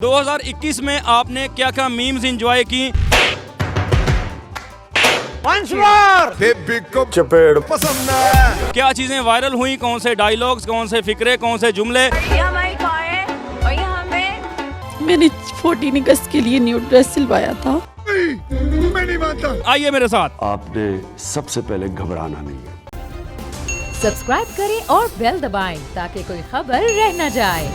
2021 में आपने क्या क्या मीम्स एंजॉय की? चपेड़ पसंद है। क्या चीजें वायरल हुई? कौन से डायलॉग्स, कौन से फिक्रे, कौन से जुमले? ये हमारी कार है और ये हमें मैंने 14 अगस्त के लिए न्यू ड्रेस सिलवाया था। मैं नहीं मानता। आइए मेरे साथ। आपने सबसे पहले घबराना नहीं है। सब्सक्राइब करें और बेल दबाएं ताकि कोई खबर रह न जाए।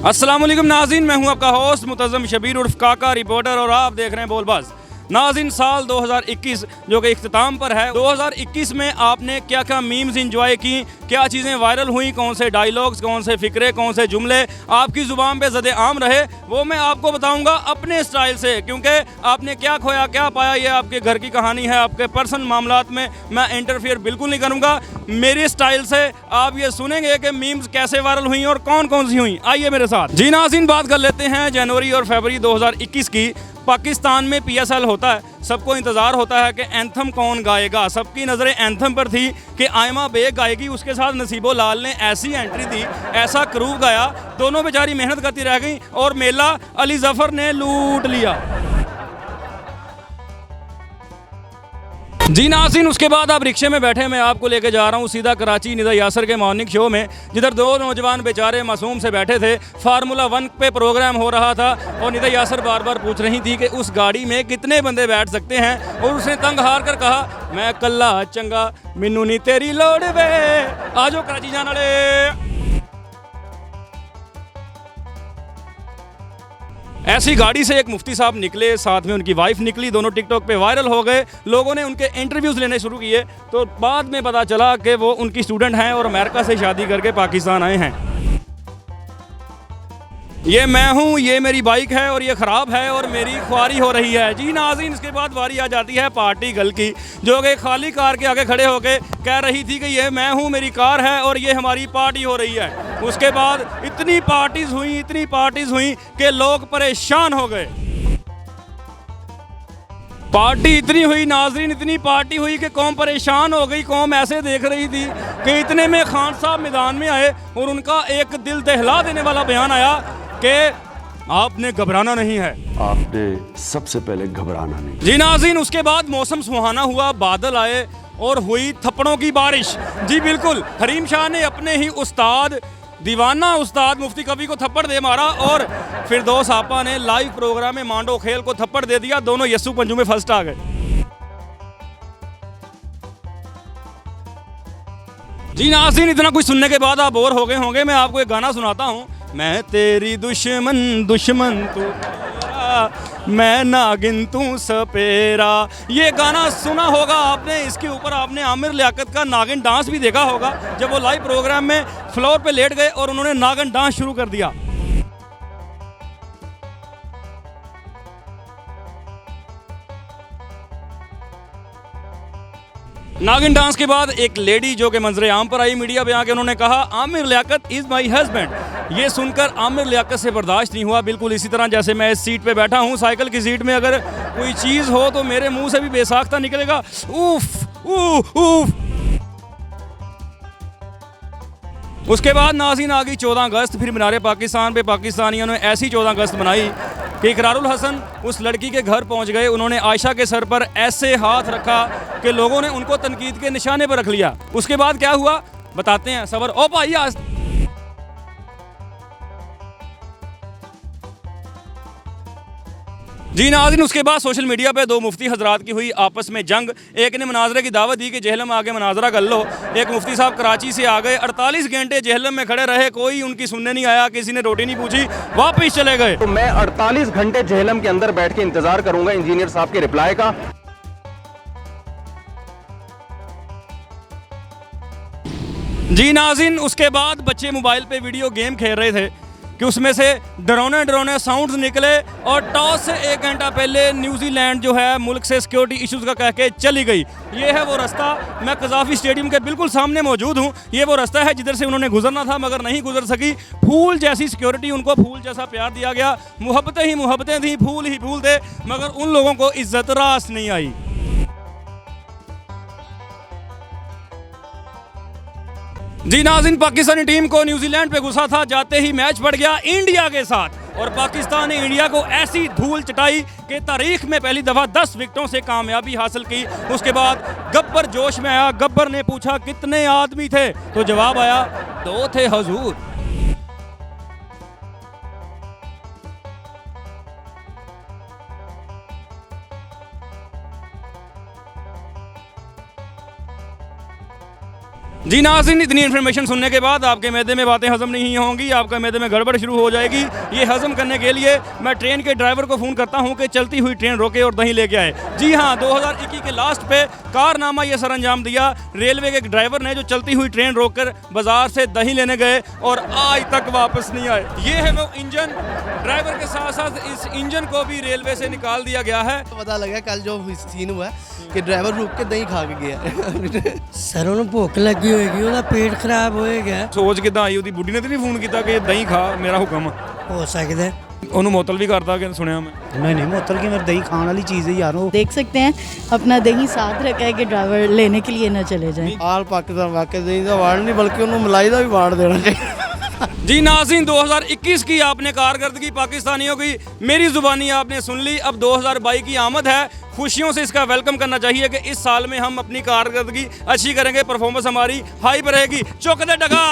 अस्सलाम वालेकुम नाज़रीन, मैं हूं आपका होस्ट मुतज़्ज़म शबीर उर्फ काका रिपोर्टर और आप देख रहे हैं बोलबाज़। नाज़रीन, साल 2021 जो कि इख्तिताम पर है, 2021 में आपने क्या क्या मीम्स एंजॉय की? क्या चीज़ें वायरल हुई? कौन से डायलॉग्स, कौन से फिक्रे, कौन से जुमले आपकी ज़ुबान पे ज़दे आम रहे, वो मैं आपको बताऊंगा अपने स्टाइल से, क्योंकि आपने क्या खोया क्या पाया ये आपके घर की कहानी है। आपके पर्सनल मामलात में मैं इंटरफेयर बिल्कुल नहीं करूँगा। मेरे स्टाइल से आप ये सुनेंगे कि मीम्स कैसे वायरल हुई और कौन कौन सी हुई। आइए मेरे साथ। जी नाज़रीन, बात कर लेते हैं जनवरी और फरवरी 2021 की। पाकिस्तान में PSL होता है, सबको इंतज़ार होता है कि एंथम कौन गाएगा। सबकी नज़रें एंथम पर थी कि आयमा बेग गाएगी, उसके साथ नसीबो लाल ने ऐसी एंट्री दी, ऐसा क्रूव गाया, दोनों बेचारी मेहनत करती रह गई और मेला अली जफ़र ने लूट लिया। जी नाज़रीन, उसके बाद आप रिक्शे में बैठे, मैं आपको लेके जा रहा हूँ सीधा कराची निदा यासर के मॉर्निंग शो में, जिधर दो नौजवान बेचारे मासूम से बैठे थे। फार्मूला 1 पे प्रोग्राम हो रहा था और निदा यासर बार बार पूछ रही थी कि उस गाड़ी में कितने बंदे बैठ सकते हैं, और उसने तंग हार कर कहा, मैं कल्ला चंगा मिन्नू नी तेरी लोड़ वे, आजो कराची जाने वाले। ऐसी गाड़ी से एक मुफ्ती साहब निकले, साथ में उनकी वाइफ निकली, दोनों टिकटॉक पे वायरल हो गए। लोगों ने उनके इंटरव्यूज़ लेने शुरू किए, तो बाद में पता चला कि वो उनकी स्टूडेंट हैं और अमेरिका से शादी करके पाकिस्तान आए हैं। ये मैं हूँ, ये मेरी बाइक है और ये ख़राब है और मेरी ख्वारी हो रही है। जी नाज़रीन, इसके बाद बारी आ जाती है पार्टी गर्ल की, जो कि खाली कार के आगे खड़े होके कह रही थी कि ये मैं हूँ, मेरी कार है और ये हमारी पार्टी हो रही है। उसके बाद इतनी पार्टीज़ हुई कि लोग परेशान हो गए। पार्टी इतनी हुई नाज़रीन, इतनी पार्टी हुई कि कौम परेशान हो गई। कौम ऐसे देख रही थी कि इतने में खान साहब मैदान में आए और उनका एक दिल दहला देने वाला बयान आया कि आपने घबराना नहीं है। आपने सबसे पहले घबराना नहीं। जी नाज़रीन, उसके बाद मौसम सुहाना हुआ, बादल आए और हुई थप्पड़ों की बारिश। जी बिल्कुल, हरीम शाह ने अपने ही उस्ताद, दीवाना उस्ताद मुफ्ती कवि को थप्पड़ दे मारा और फिरदौस आपा ने लाइव प्रोग्राम में मांडो खेल को थप्पड़ दे दिया। दोनों यस्सु पंजू में फर्स्ट आ गए। जी नाज़रीन, इतना कुछ सुनने के बाद आप बोर हो गए होंगे, मैं आपको एक गाना सुनाता हूँ। मैं तेरी दुश्मन तू मेरा, मैं नागिन तू सपेरा। ये गाना सुना होगा आपने, इसके ऊपर आपने आमिर लियाकत का नागिन डांस भी देखा होगा, जब वो लाइव प्रोग्राम में फ्लोर पे लेट गए और उन्होंने नागिन डांस शुरू कर दिया। नागिन डांस के बाद एक लेडी जो कि मंजरे आम पर आई मीडिया पे आके, उन्होंने कहा Aamir Liaquat is my husband. ये सुनकर आमिर लियाकत से बर्दाश्त नहीं हुआ। बिल्कुल इसी तरह जैसे मैं इस सीट पे बैठा हूँ, साइकिल की सीट में अगर कोई चीज़ हो तो मेरे मुंह से भी बेसाख्ता निकलेगा, उफ उफ उफ। उसके बाद नाज़रीन आ गई 14 अगस्त। फिर मीनार पाकिस्तान पे पाकिस्तानियों ने ऐसी 14 अगस्त बनाई कि इकरारुल हसन उस लड़की के घर पहुंच गए। उन्होंने आयशा के सर पर ऐसे हाथ रखा कि लोगों ने उनको तनकीद के निशाने पर रख लिया। उसके बाद क्या हुआ बताते हैं, सबर ओ भाई। आज जी नाज़रीन, उसके बाद सोशल मीडिया पे दो मुफ्ती हजरात की हुई आपस में जंग। एक ने मनाजरे की दावत दी कि जहलम आगे मनाजरा कर लो। एक मुफ्ती साहब कराची से आ गए, 48 घंटे जहलम में खड़े रहे, कोई उनकी सुनने नहीं आया, किसी ने रोटी नहीं पूछी, वापस चले गए। तो मैं 48 घंटे जहलम के अंदर बैठ के इंतजार करूंगा इंजीनियर साहब के रिप्लाई का। जी नाज़रीन, उसके बाद बच्चे मोबाइल पे वीडियो गेम खेल रहे थे कि उसमें से डरावने साउंड्स निकले और टॉस से 1 घंटा पहले न्यूजीलैंड जो है मुल्क से सिक्योरिटी इश्यूज़ का कह के चली गई। ये है वो रास्ता, मैं कज़ाफ़ी स्टेडियम के बिल्कुल सामने मौजूद हूँ। ये वो रास्ता है जिधर से उन्होंने गुजरना था मगर नहीं गुजर सकी। फूल जैसी सिक्योरिटी, उनको फूल जैसा प्यार दिया गया, मोहब्बतें ही मोहब्बतें थी, फूल ही फूल थे, मगर उन लोगों को इज्जत रास नहीं आई। जी नाज़रीन, पाकिस्तानी टीम को न्यूजीलैंड पे गुस्सा था, जाते ही मैच पड़ गया इंडिया के साथ। और पाकिस्तान ने इंडिया को ऐसी धूल चटाई कि तारीख में पहली दफ़ा 10 विकेटों से कामयाबी हासिल की। उसके बाद गब्बर जोश में आया। गब्बर ने पूछा कितने आदमी थे, तो जवाब आया 2 थे हुजूर। जी नाज़रीन, इतनी इन्फॉर्मेशन सुनने के बाद आपके मैदे में बातें हजम नहीं होंगी, आपका मैदे में गड़बड़ शुरू हो जाएगी। ये हजम करने के लिए मैं ट्रेन के ड्राइवर को फ़ोन करता हूँ कि चलती हुई ट्रेन रोके और दही लेके आए। जी हाँ, 2021 के लास्ट पे कारनामा ये सर अंजाम दिया। रेलवे के एक ड्राइवर ने जो चलती हुई ट्रेन रोककर बाजार से दही लेने गए और आज तक वापस नहीं आए। ये है वो इंजन। ड्राइवर के साथ साथ इस इंजन को भी रेलवे से निकाल दिया गया है। पता लगा कल जो सीन हुआ कि ड्राइवर रुक के दही खा के गया। ਸਰ ਉਹਨੂੰ ਭੁੱਖ ਲੱਗੀ ਹੋਏਗੀ ਉਹਦਾ ਪੇਟ ਖਰਾਬ ਹੋਏਗਾ ਸੋਚ ਕਿਦਾਂ ਆਈ ਉਹਦੀ ਬੁੱਢੀ ਨੇ ਤੇ ਨਹੀਂ ਫੋਨ ਕੀਤਾ ਕਿ ਦਹੀਂ ਖਾ, ਮੇਰਾ ਹੁਕਮ ਆ। ਹੋ ਸਕਦਾ ਹੈ। ਉਹਨੂੰ ਮੁਅੱਤਲ ਵੀ ਕਰਦਾ ਕਿ ਸੁਣਿਆ ਮੈਂ। नहीं नहीं मुअत्तल की मेरी दही खाने वाली चीज़ है यार वो देख सकते हैं अपना दही साथ रखा है कि ड्राइवर लेने के लिए न चले जाएं। ਆਲ ਪਾਕਿਸਤਾਨ ਵਾਕਿਆ ਦਹੀਂ ਦਾ ਵਾੜ ਨਹੀਂ ਬਲਕਿ ਉਹਨੂੰ ਮਲਾਈ ਦਾ ਵੀ ਵਾੜ ਦੇਣਾ ਚਾਹੀਦਾ। जी नाज़रीन, 2021 की आपने कारकर्दगी पाकिस्तानियों की मेरी ज़ुबानी आपने सुन ली। अब 2022 की आमद है, खुशियों से इसका वेलकम करना चाहिए कि इस साल में हम अपनी कारकर्दगी अच्छी करेंगे, परफॉर्मेंस हमारी हाई पर रहेगी। चौक दे डगा।